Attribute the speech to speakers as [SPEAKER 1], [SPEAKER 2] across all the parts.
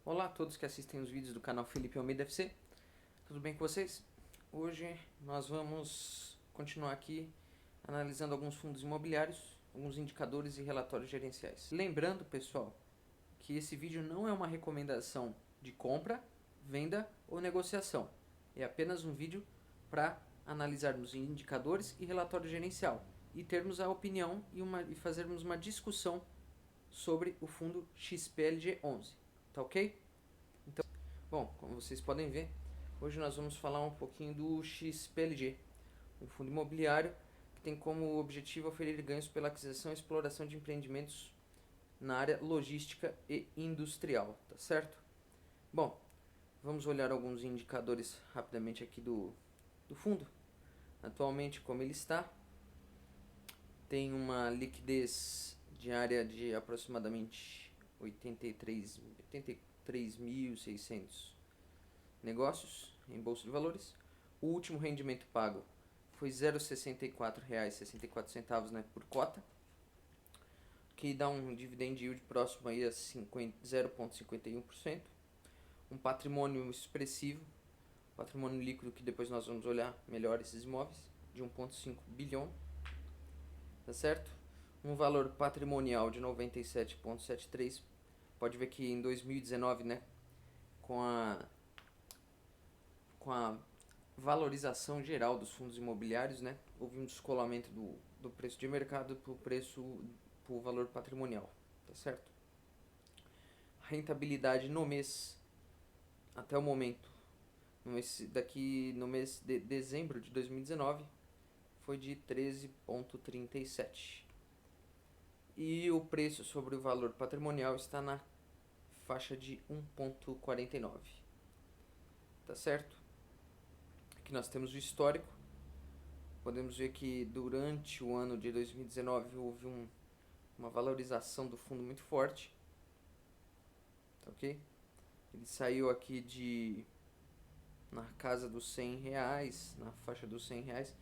[SPEAKER 1] Olá a todos que assistem os vídeos do canal Felipe Almeida FC, tudo bem com vocês? Hoje nós vamos continuar aqui analisando alguns fundos imobiliários, alguns indicadores e relatórios gerenciais. Lembrando, pessoal, que esse vídeo não é uma recomendação de compra, venda ou negociação. É apenas um vídeo para analisarmos indicadores e relatório gerencial e termos a opinião e fazermos uma discussão sobre o fundo XPLG11. Tá ok? Então, bom, como vocês podem ver, hoje nós vamos falar um pouquinho do XPLG, um fundo imobiliário que tem como objetivo oferir ganhos pela aquisição e exploração de empreendimentos na área logística e industrial, tá certo? Bom, vamos olhar alguns indicadores rapidamente aqui do fundo. Atualmente, como ele está, tem uma liquidez diária de aproximadamente 83.600 negócios em bolsa de valores. O último rendimento pago foi R$ 0,6464, né, por cota, que dá um dividend yield próximo aí a 0,51%. Um patrimônio expressivo, patrimônio líquido, que depois nós vamos olhar melhor esses imóveis, de 1,5 bilhão, tá certo? Um valor patrimonial de 97,73. Pode ver que em 2019, né, com a valorização geral dos fundos imobiliários, né, houve um descolamento do preço de mercado para o valor patrimonial, tá certo? A rentabilidade no mês, até o momento, no mês de dezembro de 2019, foi de 13,37. E o preço sobre o valor patrimonial está na faixa de 1,49. Tá certo? Aqui nós temos o histórico. Podemos ver que durante o ano de 2019 houve uma valorização do fundo muito forte. Tá ok? Ele saiu aqui na casa dos R$ 100, na faixa dos R$ 100,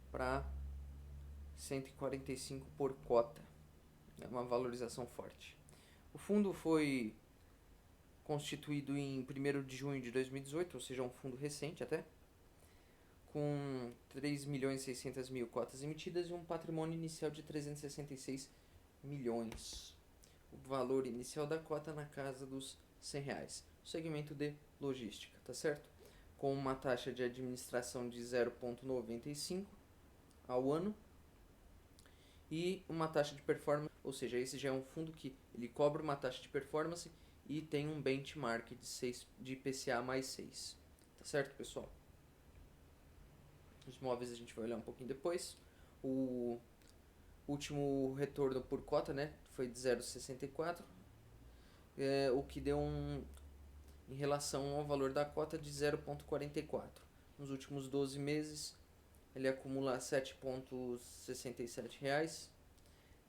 [SPEAKER 1] para 145 por cota. É uma valorização forte. O fundo foi constituído em 1º de junho de 2018, ou seja, um fundo recente até, com 3.600.000 cotas emitidas e um patrimônio inicial de 366 milhões. O valor inicial da cota na casa dos R$ 100. O segmento de logística, tá certo? Com uma taxa de administração de 0,95 ao ano e uma taxa de performance, ou seja, esse já é um fundo que ele cobra uma taxa de performance e tem um benchmark de IPCA mais 6. Tá certo, pessoal? Os imóveis a gente vai olhar um pouquinho depois. O último retorno por cota, né, foi de 0,64, o que deu em relação ao valor da cota de 0,44. Nos últimos 12 meses, ele acumula R$ 7,67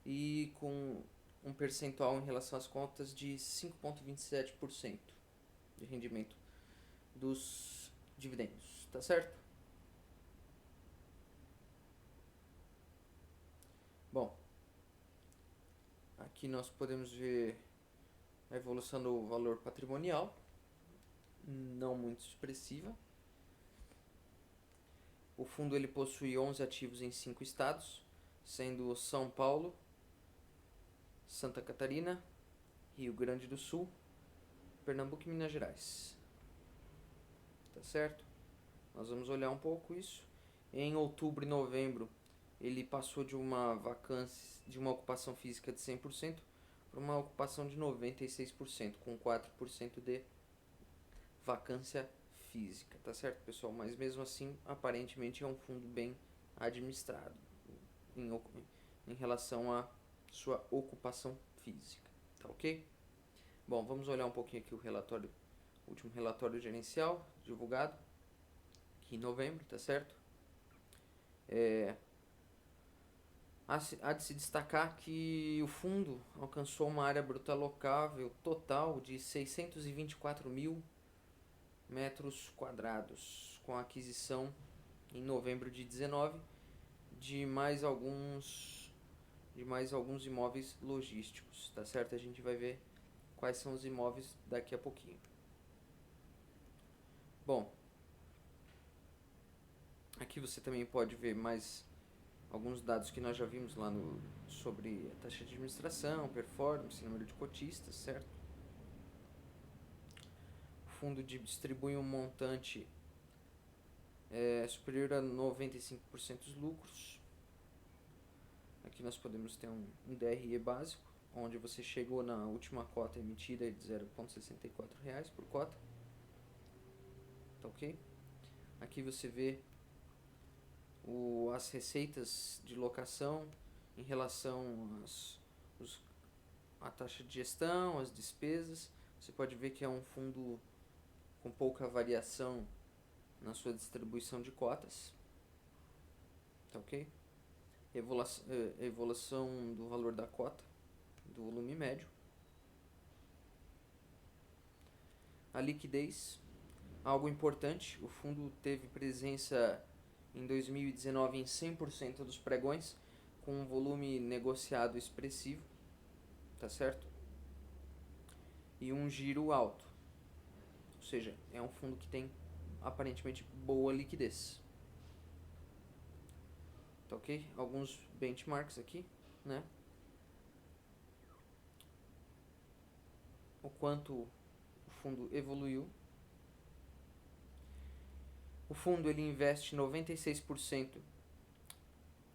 [SPEAKER 1] e com um percentual em relação às contas de 5,27% de rendimento dos dividendos, tá certo? Bom, aqui nós podemos ver a evolução do valor patrimonial, não muito expressiva. O fundo ele possui 11 ativos em 5 estados, sendo São Paulo, Santa Catarina, Rio Grande do Sul, Pernambuco e Minas Gerais. Tá certo? Nós vamos olhar um pouco isso. Em outubro e novembro, ele passou de uma ocupação física de 100% para uma ocupação de 96%, com 4% de vacância física, tá certo, pessoal? Mas mesmo assim, aparentemente é um fundo bem administrado em relação à sua ocupação física, tá ok? Bom, vamos olhar um pouquinho aqui o último relatório gerencial divulgado aqui em novembro, tá certo? Há de se destacar que o fundo alcançou uma área bruta alocável total de 624 mil metros quadrados, com a aquisição em novembro de 19 de mais alguns imóveis logísticos, tá certo? A gente vai ver quais são os imóveis daqui a pouquinho. Bom, aqui você também pode ver mais alguns dados que nós já vimos lá sobre a taxa de administração, performance, número de cotistas, certo? O fundo distribui um montante superior a 95% dos lucros. Aqui nós podemos ter um DRE básico, onde você chegou na última cota emitida de R$ 0,64 por cota. Tá ok? Aqui você vê as receitas de locação em relação à taxa de gestão, as despesas. Você pode ver que é um fundo com pouca variação na sua distribuição de cotas. Tá ok? Evolução do valor da cota, do volume médio. A liquidez, algo importante, o fundo teve presença em 2019 em 100% dos pregões, com um volume negociado expressivo, tá certo? E um giro alto, ou seja, é um fundo que tem aparentemente boa liquidez. Tá ok? Alguns benchmarks aqui, né? O quanto o fundo evoluiu. O fundo ele investe 96%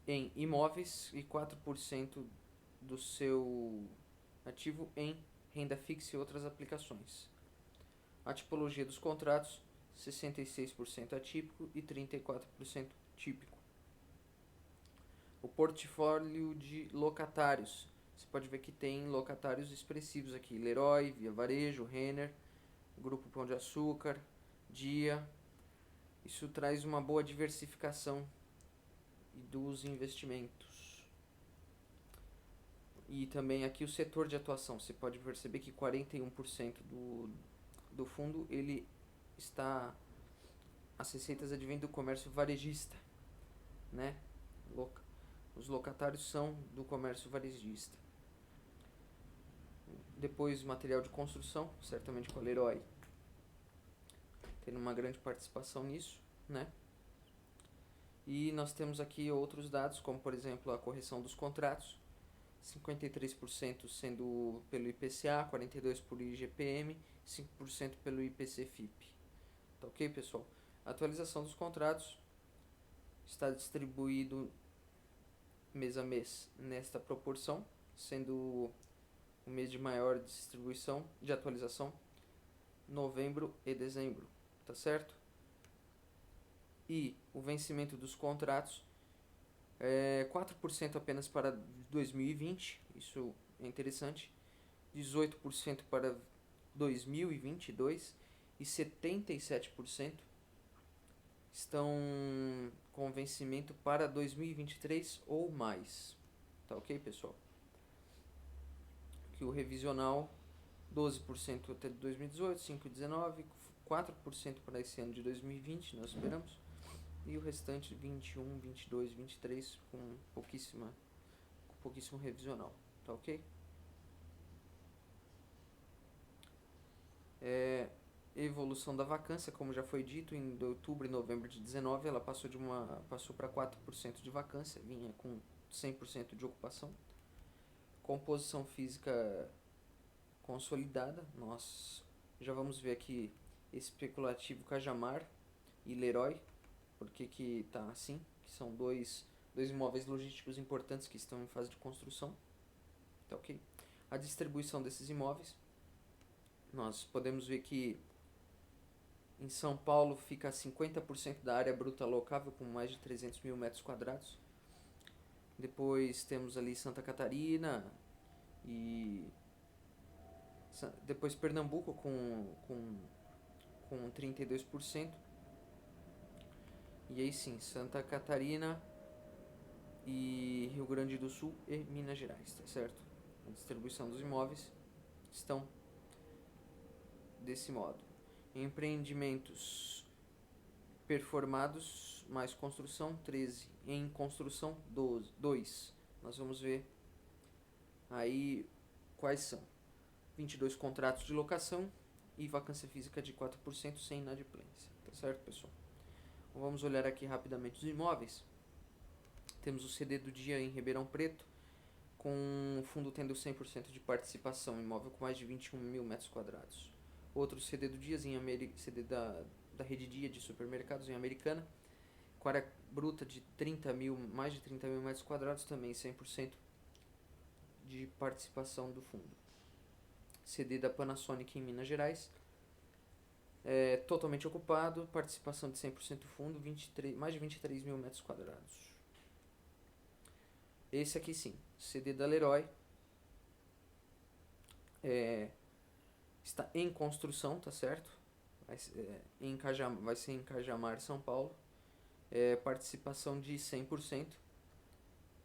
[SPEAKER 1] em imóveis e 4% do seu ativo em renda fixa e outras aplicações. A tipologia dos contratos, 66% atípico e 34% típico. O portfólio de locatários, você pode ver que tem locatários expressivos aqui, Leroy, Via Varejo, Renner, Grupo Pão de Açúcar, Dia. Isso traz uma boa diversificação dos investimentos. E também aqui o setor de atuação, você pode perceber que 41% do fundo ele está, as receitas advêm do comércio varejista, né? Os locatários são do comércio varejista. Depois material de construção, certamente com a Leroy tendo uma grande participação nisso, né? E nós temos aqui outros dados, como por exemplo a correção dos contratos, 53% sendo pelo IPCA, 42% por IGPM, 5% pelo IPC-FIP. Tá ok, pessoal? A atualização dos contratos está distribuído mês a mês nesta proporção, sendo o mês de maior distribuição de atualização novembro e dezembro, tá certo? E o vencimento dos contratos é 4% apenas para 2020, isso é interessante, 18% para 2022 e 77% estão com vencimento para 2023 ou mais. Tá ok, pessoal? Aqui o revisional, 12% até 2018, 5% 19%, 4% para esse ano de 2020, nós esperamos. E o restante 21, 22, 23 com pouquíssimo revisional, tá ok? Evolução da vacância, como já foi dito, em outubro e novembro de 19 ela passou para 4% de vacância, vinha com 100% de ocupação. Composição física consolidada, nós já vamos ver aqui especulativo Cajamar e Leroy, porque que tá assim, que são dois imóveis logísticos importantes que estão em fase de construção, tá ok? A distribuição desses imóveis, nós podemos ver que em São Paulo fica 50% da área bruta locável com mais de 300 mil metros quadrados. Depois temos ali Santa Catarina e depois Pernambuco com 32%. E aí sim, Santa Catarina e Rio Grande do Sul e Minas Gerais, tá certo? A distribuição dos imóveis estão desse modo. Empreendimentos performados, mais construção, 13. Em construção, 2. Nós vamos ver aí quais são. 22 contratos de locação e vacância física de 4% sem inadimplência. Tá certo, pessoal? Então, vamos olhar aqui rapidamente os imóveis. Temos o CD do dia em Ribeirão Preto, com o fundo tendo 100% de participação, imóvel com mais de 21 mil metros quadrados. Outro CD do dia, CD da Rede Dia de supermercados em Americana, com área bruta de mais de 30 mil metros quadrados, também 100% de participação do fundo. CD da Panasonic em Minas Gerais, totalmente ocupado, participação de 100% do fundo, mais de 23 mil metros quadrados. Esse aqui sim, CD da Leroy, está em construção, tá certo? Vai ser em Cajamar, São Paulo. Participação de 100%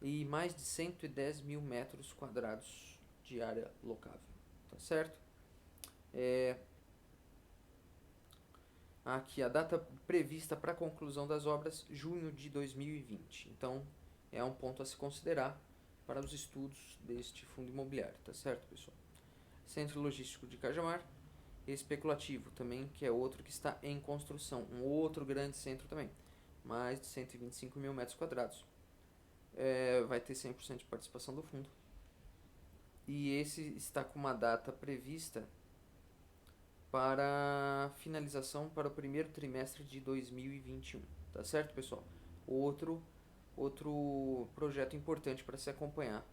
[SPEAKER 1] e mais de 110 mil metros quadrados de área locável, tá certo? Aqui a data prevista para a conclusão das obras, junho de 2020. Então, é um ponto a se considerar para os estudos deste fundo imobiliário, tá certo, pessoal? Centro Logístico de Cajamar, especulativo também, que é outro que está em construção, um outro grande centro também, mais de 125 mil metros quadrados. Vai ter 100% de participação do fundo. E esse está com uma data prevista para finalização para o primeiro trimestre de 2021, tá certo, pessoal? Outro projeto importante para se acompanhar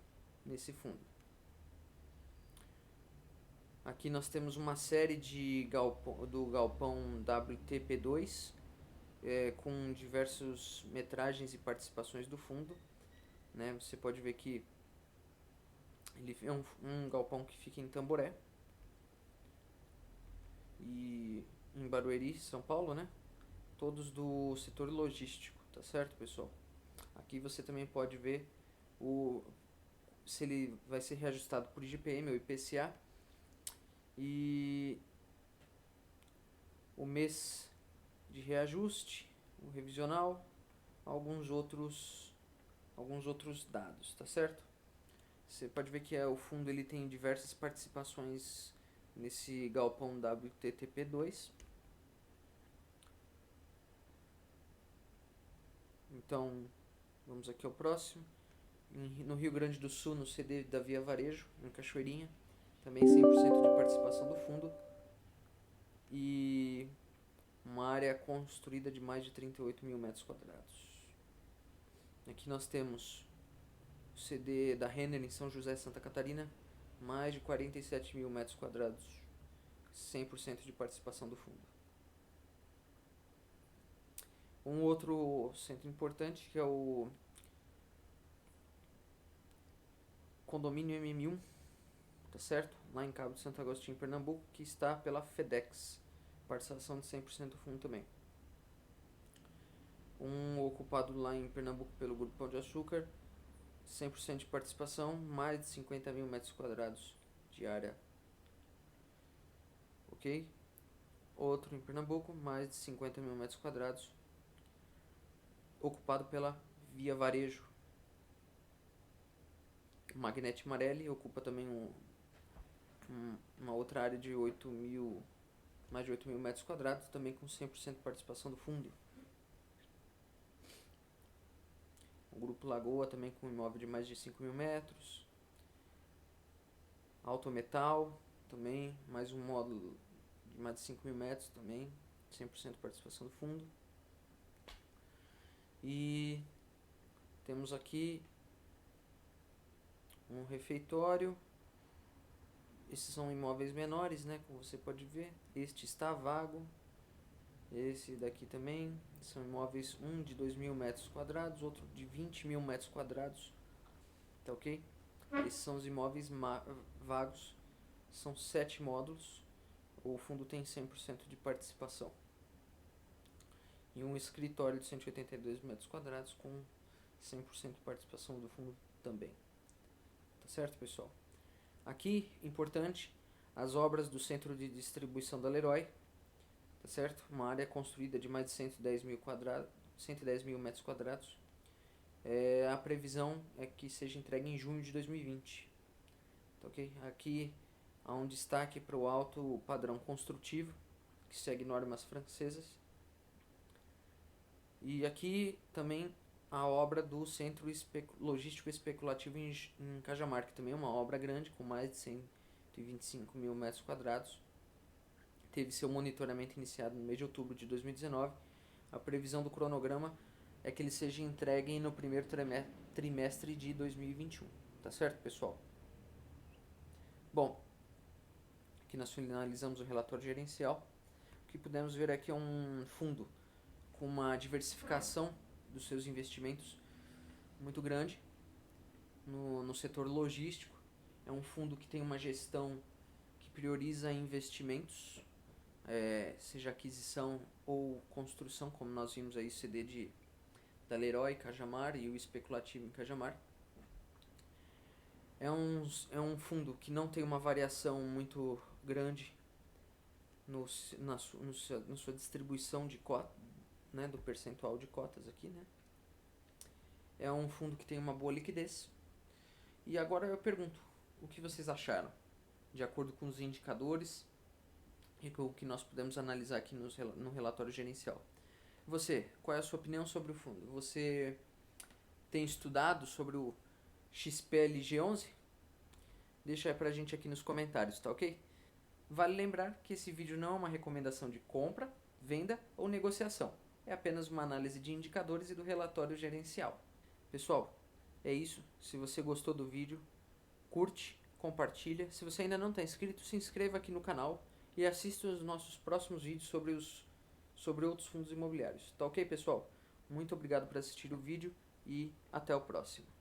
[SPEAKER 1] nesse fundo. Aqui nós temos uma série do galpão WTP2, com diversas metragens e participações do fundo, né? Você pode ver que ele é um galpão que fica em Tamboré e em Barueri, São Paulo, né? Todos do setor logístico, tá certo, pessoal? Aqui você também pode ver se ele vai ser reajustado por IGPM ou IPCA e o mês de reajuste, o revisional, alguns outros dados, tá certo? Você pode ver que o fundo ele tem diversas participações nesse galpão WTTP2. Então, vamos aqui ao próximo. No Rio Grande do Sul, no CD da Via Varejo, em Cachoeirinha, também 100% de participação do fundo. E uma área construída de mais de 38 mil metros quadrados. Aqui nós temos o CD da Renner em São José, Santa Catarina, mais de 47 mil metros quadrados, 100% de participação do fundo. Um outro centro importante que é o condomínio MM1, tá certo? Lá em Cabo de Santo Agostinho, Pernambuco, que está pela FedEx, participação de 100% do fundo também. Um ocupado lá em Pernambuco pelo Grupo Pão de Açúcar, 100% de participação, mais de 50 mil metros quadrados de área. Ok? Outro em Pernambuco, mais de 50 mil metros quadrados, ocupado pela Via Varejo. O Magnete Marelli ocupa também uma outra área de mais de 8 mil metros quadrados, também com 100% de participação do fundo. O Grupo Lagoa também com um imóvel de mais de 5 mil metros. Autometal também, mais um módulo de mais de 5 mil metros também, 100% de participação do fundo. E temos aqui um refeitório. Esses são imóveis menores, né, como você pode ver. Este está vago. Esse daqui também. São imóveis, um de 2 mil metros quadrados, outro de 20 mil metros quadrados. Tá ok? Esses são os imóveis vagos. São 7 módulos. O fundo tem 100% de participação. E um escritório de 182 metros quadrados com 100% de participação do fundo também. Tá certo, pessoal? Aqui, importante, as obras do centro de distribuição da Leroy. Tá certo? Uma área construída de mais de 110 mil metros quadrados. A previsão é que seja entregue em junho de 2020. Tá ok? Aqui Há um destaque para o alto padrão construtivo, que segue normas francesas. E aqui também a obra do Centro Logístico Especulativo em Cajamar, que também é uma obra grande, com mais de 125 mil metros quadrados. Teve seu monitoramento iniciado no mês de outubro de 2019. A previsão do cronograma é que ele seja entregue no primeiro trimestre de 2021. Tá certo, pessoal? Bom, aqui nós finalizamos o relatório gerencial. O que pudemos ver aqui é um fundo com uma diversificação dos seus investimentos muito grande no setor logístico. É um fundo que tem uma gestão que prioriza investimentos, seja aquisição ou construção, como nós vimos aí o CD da Leroy Cajamar e o especulativo em Cajamar. É um fundo que não tem uma variação muito grande na sua distribuição de cota, né, do percentual de cotas aqui, né? É um fundo que tem uma boa liquidez. E agora eu pergunto, o que vocês acharam? De acordo com os indicadores e com o que nós pudemos analisar aqui no relatório gerencial. Você, qual é a sua opinião sobre o fundo? Você tem estudado sobre o XPLG11? Deixa aí pra gente aqui nos comentários, tá ok? Vale lembrar que esse vídeo não é uma recomendação de compra, venda ou negociação. É apenas uma análise de indicadores e do relatório gerencial. Pessoal, é isso. Se você gostou do vídeo, curte, compartilha. Se você ainda não está inscrito, se inscreva aqui no canal e assista os nossos próximos vídeos sobre outros fundos imobiliários. Tá ok, pessoal? Muito obrigado por assistir o vídeo e até o próximo.